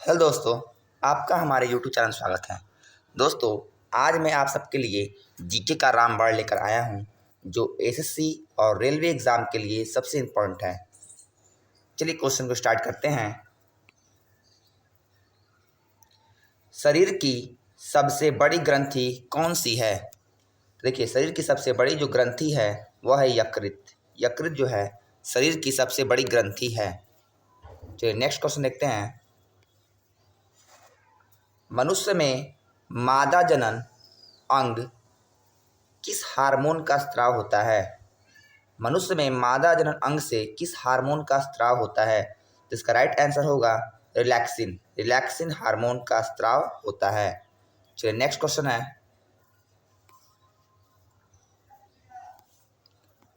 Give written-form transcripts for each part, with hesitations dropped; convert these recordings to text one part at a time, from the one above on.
Hello दोस्तों, आपका हमारे यूट्यूब चैनल में स्वागत है। दोस्तों, आज मैं आप सबके लिए जीके का रामबाण लेकर आया हूं, जो एसएससी और रेलवे एग्ज़ाम के लिए सबसे इम्पोर्टेंट है। चलिए क्वेश्चन को स्टार्ट करते हैं। शरीर की सबसे बड़ी ग्रंथि कौन सी है? देखिए, शरीर की सबसे बड़ी जो ग्रंथि है वह है यकृत। यकृत जो है शरीर की सबसे बड़ी ग्रंथि है। चलिए नेक्स्ट क्वेश्चन देखते हैं। मनुष्य में मादा जनन अंग किस हार्मोन का स्राव होता है? मनुष्य में मादा जनन अंग से किस हार्मोन का स्राव होता है? तो इसका राइट आंसर होगा रिलैक्सिन। रिलैक्सिन हार्मोन का स्राव होता है। चलिए नेक्स्ट क्वेश्चन है।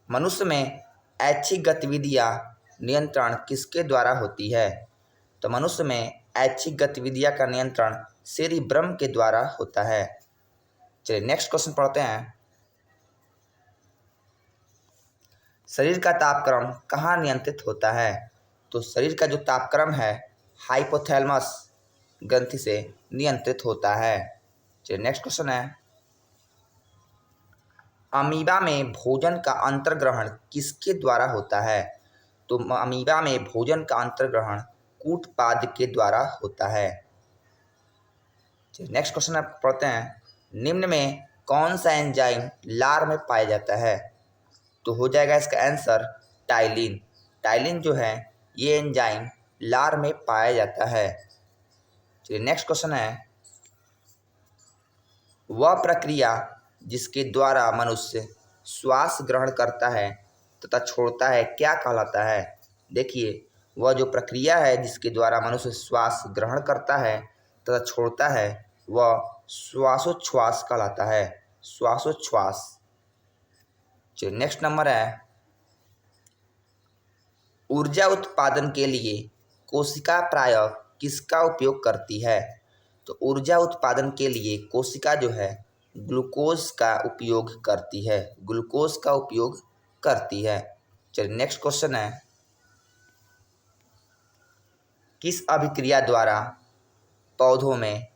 मनुष्य में ऐच्छिक गतिविधियां नियंत्रण किसके द्वारा होती है? तो मनुष्य में ऐच्छिक गतिविधियां का नियंत्रण सेरिब्रम के द्वारा होता है। चलिए नेक्स्ट क्वेश्चन पढ़ते हैं। शरीर का तापक्रम कहाँ नियंत्रित होता है? तो शरीर का जो तापक्रम है हाइपोथैलेमस ग्रंथि से नियंत्रित होता है। चलिए नेक्स्ट क्वेश्चन है। अमीबा में भोजन का अंतर्ग्रहण किसके द्वारा होता है? तो अमीबा में भोजन का अंतर्ग्रहण कूटपाद के द्वारा होता है। नेक्स्ट क्वेश्चन आप पढ़ते हैं। निम्न में कौन सा एंजाइम लार में पाया जाता है? तो हो जाएगा इसका आंसर टाइलिन। टाइलिन जो है ये एंजाइम लार में पाया जाता है। चलिए नेक्स्ट क्वेश्चन है। वह प्रक्रिया जिसके द्वारा मनुष्य श्वास ग्रहण करता है तथा छोड़ता है क्या कहलाता है? देखिए, वह जो प्रक्रिया है जिसके द्वारा मनुष्य श्वास ग्रहण करता है तथा छोड़ता है वह श्वासोच्छ्वास कहलाता है। श्वासोच्छ्वास। चलिए नेक्स्ट नंबर है। ऊर्जा उत्पादन के लिए कोशिका प्रायः किसका उपयोग करती है? तो ऊर्जा उत्पादन के लिए कोशिका जो है ग्लूकोज का उपयोग करती है। ग्लूकोज का उपयोग करती है। चलिए नेक्स्ट क्वेश्चन है। किस अभिक्रिया द्वारा पौधों में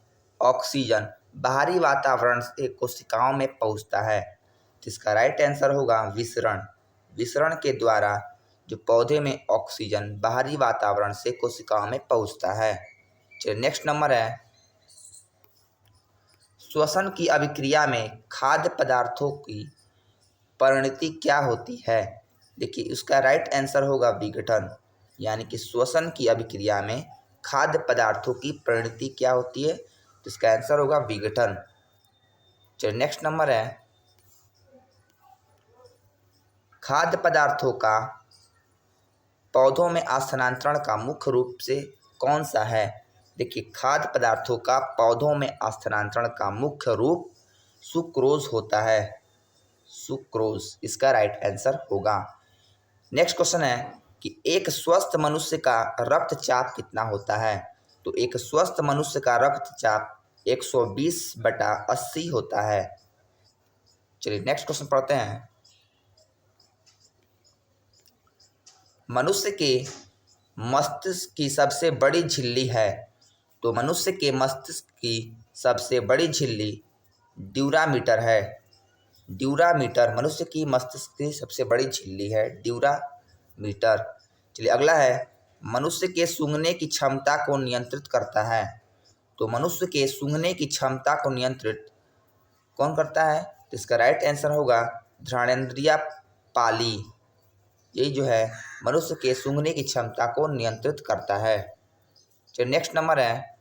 ऑक्सीजन बाहरी वातावरण से कोशिकाओं में पहुंचता है? जिसका राइट आंसर होगा विसरण। विसरण के द्वारा जो पौधे में ऑक्सीजन बाहरी वातावरण से कोशिकाओं में पहुंचता है। चलिए नेक्स्ट नंबर है। श्वसन की अभिक्रिया में खाद्य पदार्थों की परिणति क्या होती है? देखिए, उसका राइट आंसर होगा विघटन। यानी कि श्वसन की अभिक्रिया में खाद्य पदार्थों की परिणति क्या होती है? तो इसका आंसर होगा विघटन। चलिए नेक्स्ट नंबर है। खाद्य पदार्थों का पौधों में स्थानांतरण का मुख्य रूप से कौन सा है? देखिए, खाद्य पदार्थों का पौधों में स्थानांतरण का मुख्य रूप सुक्रोज होता है। सुक्रोज इसका राइट आंसर होगा। नेक्स्ट क्वेश्चन है कि एक स्वस्थ मनुष्य का रक्तचाप कितना होता है? तो एक स्वस्थ मनुष्य का रक्तचाप 120/80 होता है। चलिए नेक्स्ट क्वेश्चन पढ़ते हैं। मनुष्य के मस्तिष्क की सबसे बड़ी झिल्ली है। तो मनुष्य के मस्तिष्क की सबसे बड़ी झिल्ली ड्यूरामीटर है। ड्यूरामीटर मनुष्य की मस्तिष्क की सबसे बड़ी झिल्ली है, ड्यूरामीटर। चलिए अगला है। मनुष्य के सूंघने की क्षमता को नियंत्रित करता है। तो मनुष्य के सूंघने की क्षमता को नियंत्रित कौन करता है? तो इसका राइट आंसर होगा घ्राणेंद्रिय पाली। यही जो है मनुष्य के सूंघने की क्षमता को नियंत्रित करता है। चलिए नेक्स्ट नंबर है।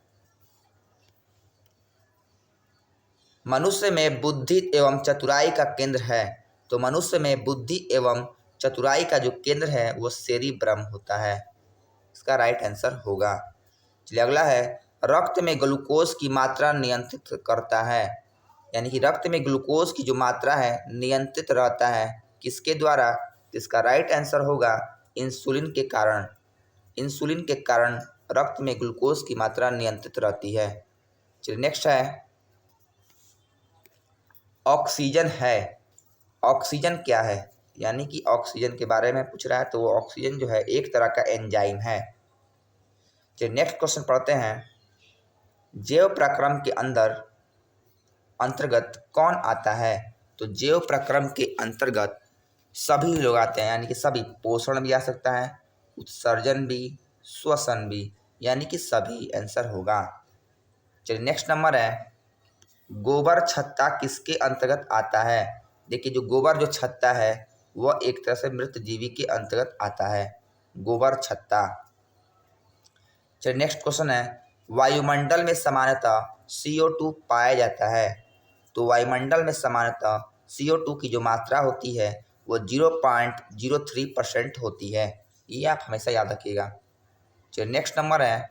मनुष्य में बुद्धि एवं चतुराई का केंद्र है। तो मनुष्य में बुद्धि एवं चतुराई का जो केंद्र है वो सेरिब्रम होता है। इसका राइट आंसर होगा। चलिए अगला है। रक्त में ग्लूकोज की मात्रा नियंत्रित करता है। यानी कि रक्त में ग्लूकोज की जो मात्रा है नियंत्रित रहता है किसके द्वारा? इसका राइट आंसर होगा इंसुलिन के कारण। इंसुलिन के कारण रक्त में ग्लूकोज की मात्रा नियंत्रित रहती है। चलिए नेक्स्ट है। ऑक्सीजन है। ऑक्सीजन क्या है? यानी कि ऑक्सीजन के बारे में पूछ रहा है, तो वो ऑक्सीजन जो है एक तरह का एंजाइम है। चलिए नेक्स्ट क्वेश्चन पढ़ते हैं। जैव प्रक्रम के अंतर्गत कौन आता है? तो जैव प्रक्रम के अंतर्गत सभी लोग आते हैं, यानी कि सभी। पोषण भी आ सकता है, उत्सर्जन भी, श्वसन भी, यानी कि सभी आंसर होगा। चलिए नेक्स्ट नंबर है, गोबर छत्ता किसके अंतर्गत आता है? देखिए जो गोबर जो छत्ता है वह एक तरह से मृत जीवी के अंतर्गत आता है, गोबर छत्ता। चलिए नेक्स्ट क्वेश्चन है, वायुमंडल में सामान्यतः CO2 पाया जाता है। तो वायुमंडल में सामान्यतः CO2 की जो मात्रा होती है वो 0.03% होती है, ये आप हमेशा याद रखिएगा। चलिए नेक्स्ट नंबर है,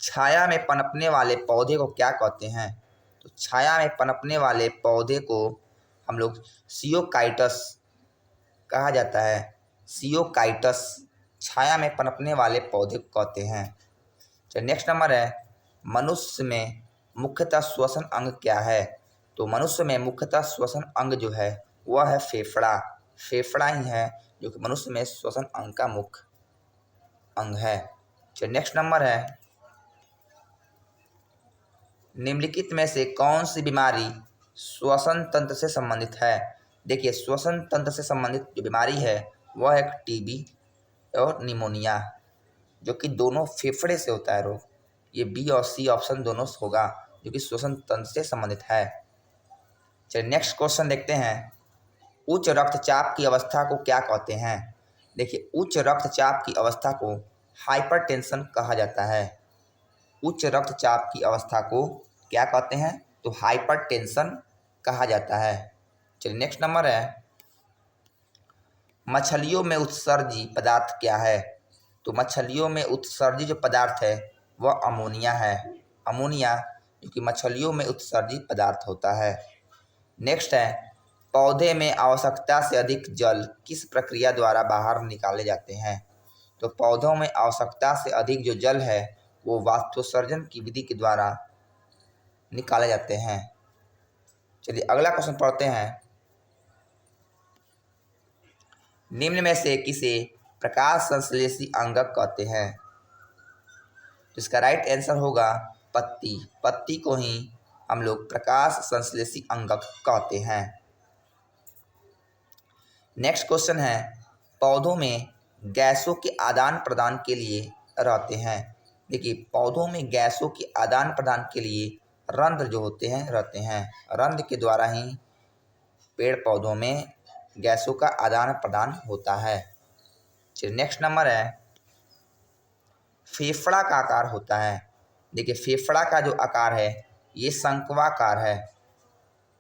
छाया में पनपने वाले पौधे को क्या कहते हैं? तो छाया में पनपने वाले पौधे को हम लोग सियोकाइटस कहा जाता है, सियोकाइटस छाया में पनपने वाले पौधे को कहते हैं। चलिए नेक्स्ट नंबर है, मनुष्य में मुख्यतः श्वसन अंग क्या है? तो मनुष्य में मुख्यतः श्वसन अंग जो है वह है फेफड़ा। फेफड़ा ही है जो कि मनुष्य में श्वसन अंग का मुख्य अंग है। चलिए नेक्स्ट नंबर है, निम्नलिखित में से कौन सी बीमारी श्वसन तंत्र से संबंधित है? देखिए श्वसन तंत्र से संबंधित जो बीमारी है वह है टीबी और निमोनिया, जो कि दोनों फेफड़े से होता है रोग। ये बी और सी ऑप्शन दोनों होगा जो कि श्वसन तंत्र से संबंधित है। चलिए नेक्स्ट क्वेश्चन देखते हैं, उच्च रक्तचाप की अवस्था को क्या कहते हैं? देखिए उच्च रक्तचाप की अवस्था को हाइपरटेंशन कहा जाता है। उच्च रक्तचाप की अवस्था को क्या कहते हैं? तो हाइपरटेंशन कहा जाता है। चलिए नेक्स्ट नंबर है, मछलियों में उत्सर्जी पदार्थ क्या है? तो मछलियों में उत्सर्जी जो पदार्थ है वह अमोनिया है। अमोनिया जो कि मछलियों में उत्सर्जी पदार्थ होता है। नेक्स्ट है, पौधे में आवश्यकता से अधिक जल किस प्रक्रिया द्वारा बाहर निकाले जाते हैं? तो पौधों में आवश्यकता से अधिक जो जल है वो वाष्पोत्सर्जन की विधि के द्वारा निकाले जाते हैं। चलिए अगला क्वेश्चन पढ़ते हैं, निम्न में से किसे प्रकाश संश्लेषी अंगक कहते हैं? तो इसका राइट आंसर होगा पत्ती। पत्ती को ही हम लोग प्रकाश संश्लेषी अंगक कहते हैं। नेक्स्ट क्वेश्चन है, पौधों में गैसों के आदान प्रदान के लिए रहते हैं। देखिए पौधों में गैसों के आदान प्रदान के लिए रंध्र जो होते हैं रहते हैं। रंध्र के द्वारा ही पेड़ पौधों में गैसों का आदान प्रदान होता है। चलिए नेक्स्ट नंबर है, फेफड़ा का आकार होता है। देखिए फेफड़ा का जो आकार है ये शंक्वाकार है।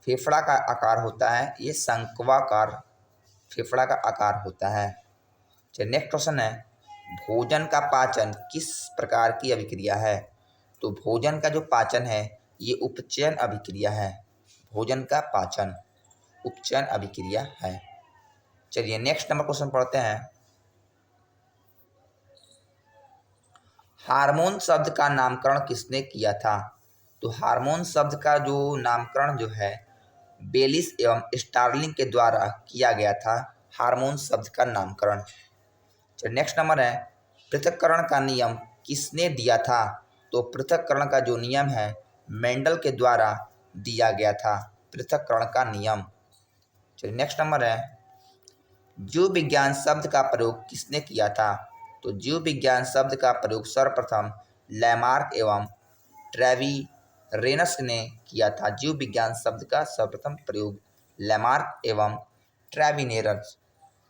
फेफड़ा का आकार होता है ये शंक्वाकार फेफड़ा का आकार होता है। चलिए नेक्स्ट क्वेश्चन है, भोजन का पाचन किस प्रकार की अभिक्रिया है? तो भोजन का जो पाचन है ये उपचयन अभिक्रिया है। भोजन का पाचन उपचयन अभिक्रिया है। चलिए नेक्स्ट नंबर क्वेश्चन पढ़ते हैं, हार्मोन शब्द का नामकरण किसने किया था? तो हार्मोन शब्द का जो नामकरण जो है बेलिस एवं स्टार्लिंग के द्वारा किया गया था, हार्मोन शब्द का नामकरण। चलिए नेक्स्ट नंबर है, पृथक्करण का नियम किसने दिया था? तो पृथक्करण का जो नियम है मेंडल के द्वारा दिया गया था, पृथक्करण का नियम। चलिए नेक्स्ट नंबर है, जीव विज्ञान शब्द का प्रयोग किसने किया था? तो जीव विज्ञान शब्द का प्रयोग सर्वप्रथम लैमार्क एवं ट्रेविरेनस ने किया था। जीव विज्ञान शब्द का सर्वप्रथम प्रयोग लैमार्क एवं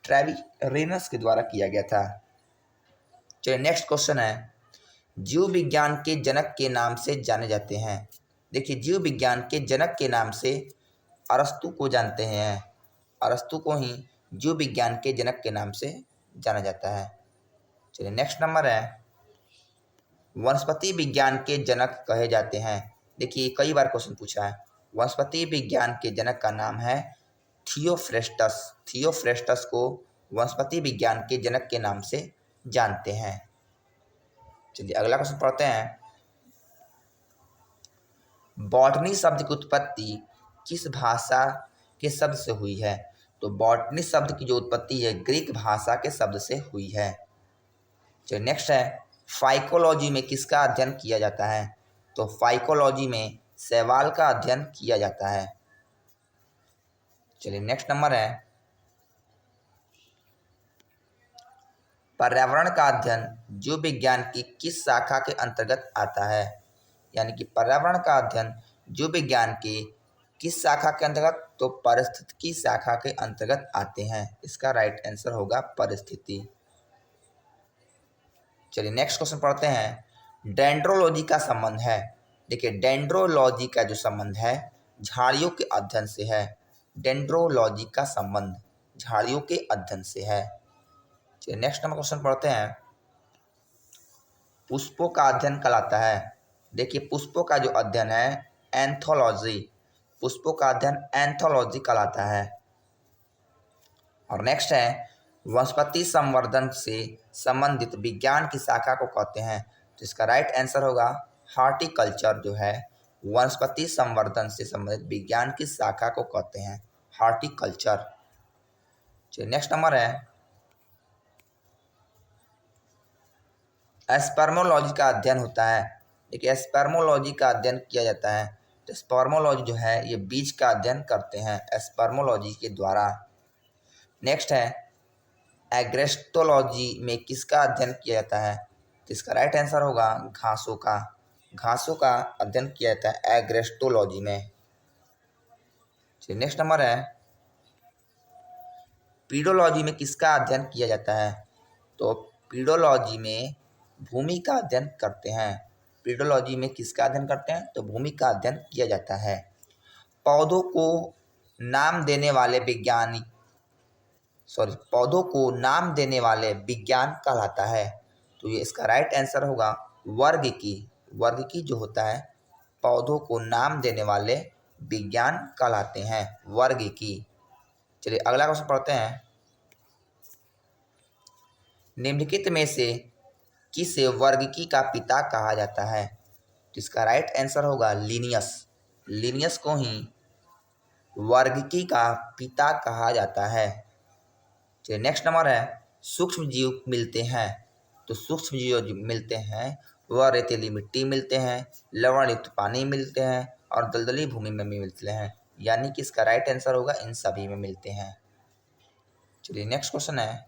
ट्रेविरेनस के द्वारा किया गया था। चलिए नेक्स्ट क्वेश्चन है, जीव विज्ञान के जनक के नाम से जाने जाते हैं। देखिए जीव विज्ञान के जनक के नाम से अरस्तु को जानते हैं। अरस्तु को ही जीव विज्ञान के जनक के नाम से जाना जाता है। चलिए नेक्स्ट नंबर है, वनस्पति विज्ञान के जनक कहे जाते हैं। देखिए कई बार क्वेश्चन पूछा है, वनस्पति विज्ञान के जनक का नाम है थियोफ्रेस्टस। थियोफ्रेस्टस को वनस्पति विज्ञान के जनक के नाम से जानते हैं। चलिए अगला क्वेश्चन पढ़ते हैं, बॉटनी शब्द की उत्पत्ति किस भाषा के शब्द से हुई है? तो बॉटनी शब्द की जो उत्पत्ति है ग्रीक भाषा के शब्द से हुई है। चलिए नेक्स्ट है, फाइकोलॉजी में किसका अध्ययन किया जाता है? तो फाइकोलॉजी में शैवाल का अध्ययन किया जाता है। चलिए नेक्स्ट नंबर है, पर्यावरण का अध्ययन जीव विज्ञान की किस शाखा के अंतर्गत आता है? यानी कि पर्यावरण का अध्ययन जीव विज्ञान के किस शाखा के अंतर्गत? तो पारिस्थितिकी शाखा के अंतर्गत आते हैं। इसका राइट आंसर होगा परिस्थिति। चलिए नेक्स्ट क्वेश्चन पढ़ते हैं। डेंड्रोलॉजी का संबंध है, देखिए डेंड्रोलॉजी का जो संबंध है झाड़ियों के अध्ययन से है। डेंड्रोलॉजी का संबंध झाड़ियों के अध्ययन से है। चलिए नेक्स्ट नंबर क्वेश्चन पढ़ते हैं। पुष्पों का अध्ययन कहलाता है, देखिए पुष्पों का जो अध्ययन है एंथोलॉजी, पुष्पों का अध्ययन एंथोलॉजी कहलाता है। और नेक्स्ट है, वनस्पति संवर्धन से संबंधित विज्ञान की शाखा को कहते हैं? तो इसका राइट आंसर होगा हॉर्टिकल्चर जो है वनस्पति संवर्धन से संबंधित विज्ञान की शाखा को कहते हैं हॉर्टिकल्चर। चलिए नेक्स्ट नंबर है, स्पर्मोलॉजी का अध्ययन होता है, देखिए स्पर्मोलॉजी का अध्ययन किया जाता है। तो स्पर्मोलॉजी जो है ये बीज का अध्ययन करते हैं स्पर्मोलॉजी के द्वारा। नेक्स्ट है, एग्रेस्टोलॉजी में किसका अध्ययन किया जाता है? तो इसका राइट आंसर होगा घासों का, घासों का अध्ययन किया जाता है एग्रेस्टोलॉजी में। चलिए नेक्स्ट नंबर है, पीडोलॉजी में किसका अध्ययन किया जाता है? तो पीडोलॉजी में भूमि का अध्ययन करते हैं। पीडोलॉजी में किसका अध्ययन करते हैं? तो भूमि का अध्ययन किया जाता है। पौधों को नाम देने वाले पौधों को नाम देने वाले विज्ञान कहलाता है। तो ये इसका राइट आंसर होगा वर्गिकी। वर्गिकी जो होता है पौधों को नाम देने वाले विज्ञान कहलाते हैं वर्गिकी। चलिए अगला क्वेश्चन पढ़ते हैं। निम्नलिखित में से किसे वर्गिकी का पिता कहा जाता है? तो इसका राइट आंसर होगा लिनियस। लिनियस को ही वर्गिकी का पिता कहा जाता है। चलिए नेक्स्ट नंबर है, सूक्ष्म जीव मिलते हैं। तो सूक्ष्म जीव जो मिलते हैं वह रेतीली मिट्टी मिलते हैं, लवणयुक्त पानी मिलते हैं और दलदली भूमि में भी मिलते हैं। यानी कि इसका राइट आंसर होगा इन सभी में मिलते हैं। चलिए नेक्स्ट क्वेश्चन है,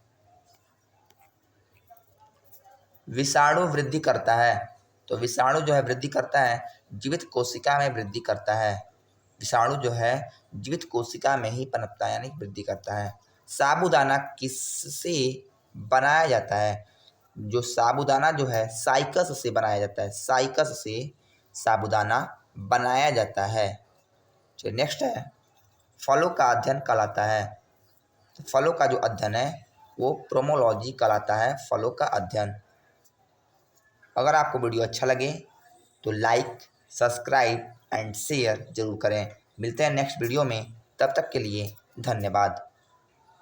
विषाणु वृद्धि करता है। तो विषाणु जो है वृद्धि करता है जीवित कोशिका में वृद्धि करता है। विषाणु जो है जीवित कोशिका में ही पनपता है यानी वृद्धि करता है। साबूदाना किससे बनाया जाता है? जो साबूदाना जो है साइकस से बनाया जाता है, साइकस से साबूदाना बनाया जाता है। चलिए नेक्स्ट है, फलों का अध्ययन कहलाता है। तो फलों का जो अध्ययन है वो प्रोमोलॉजी कहलाता है, फलों का अध्ययन। अगर आपको वीडियो अच्छा लगे तो लाइक, सब्सक्राइब एंड शेयर जरूर करें। मिलते हैं नेक्स्ट वीडियो में, तब तक के लिए धन्यवाद।